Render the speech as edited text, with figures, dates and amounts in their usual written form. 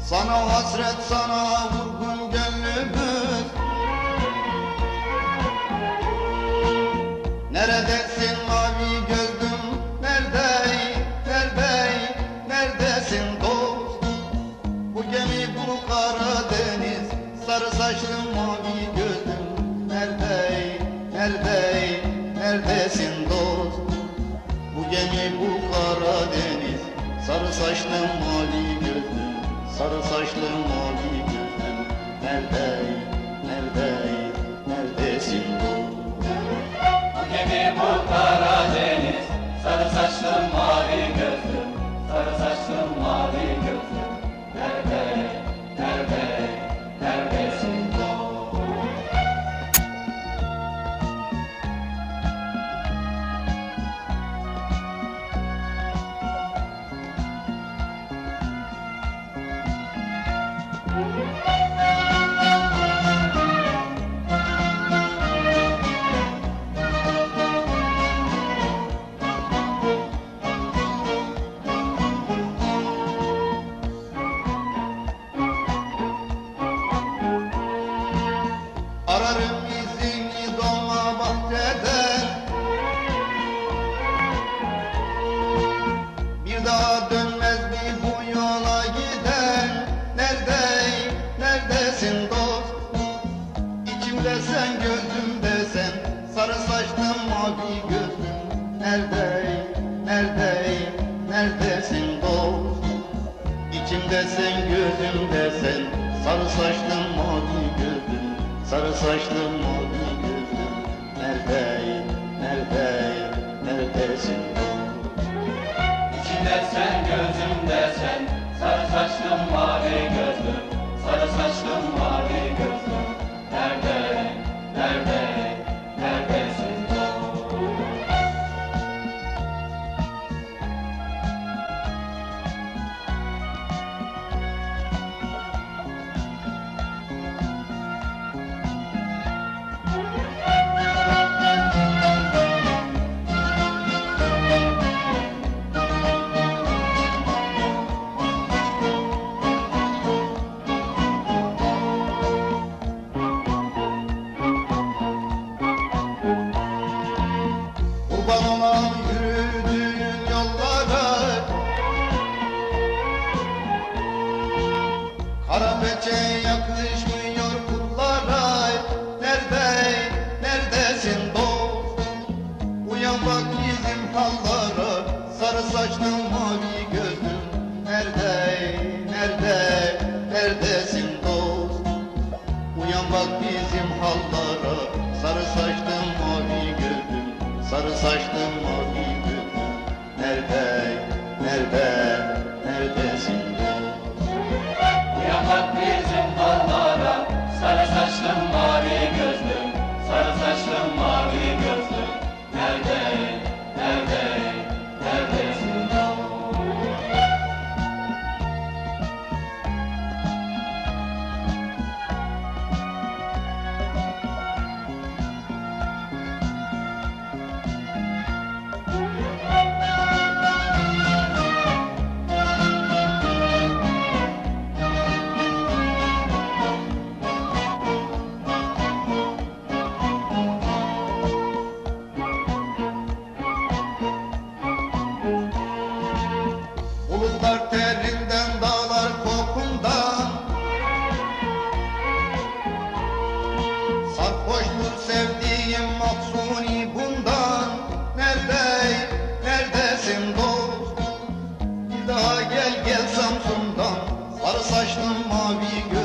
Sana hasret, sana vurgun gönlümüz. Neredesin mavi gözlüm, neredesin dost? Bu gemi bu Karadeniz, sarı saçlı mavi gözlüm, neredesin dost? Bu gemi bu Karadeniz, sarı saçlı mavi gözlüm, sarı saçlı mavi gözlüm, neredesin dost? Bu gemi bu Karadeniz, sarı saçlı mavi gözlüm, sarı saçlı mavi gözlüm, neredesin dost? Ararım izini dolma bahçeden, bir daha dönmez mi bu yola giden? Neredesin dost? İçimde sen, gözümde sen, sarı saçlı mavi gözlüm, neredesin dost? İçimde sen, gözümde sen, sarı saçlı mavi gözlüm, sarı saçlı mavi gözlüm, neredesin dost? İçimde sen, gözümde sen, sarı saçlı mavi gözlüm, sarı saçlı mavi gözlüm, neredesin dost? Kurban olan yürüdüğün yollara, kara peçe yakışmıyor kullara. Neredesin dost? Uyan bak bizim hallara, sarı saçlı mavi gözlüm, neredesin dost? Uyan bak bizim hallara, sarı saçlı mavi gözlüm, sarı saçlı mavi gözlüm, neredesin dost? Uyan bak bizim hallara, sarı saçlı mavi gözlüm, sarı saçlı mavi gözlüm, neredesin dost? Bulutlar terinden, dağlar kokundan, sarhoştur sevdiğim Maksuni bundan. Neredesin dost? Bir daha gel Samsun'dan, sarı saçlı mavi gözlüm,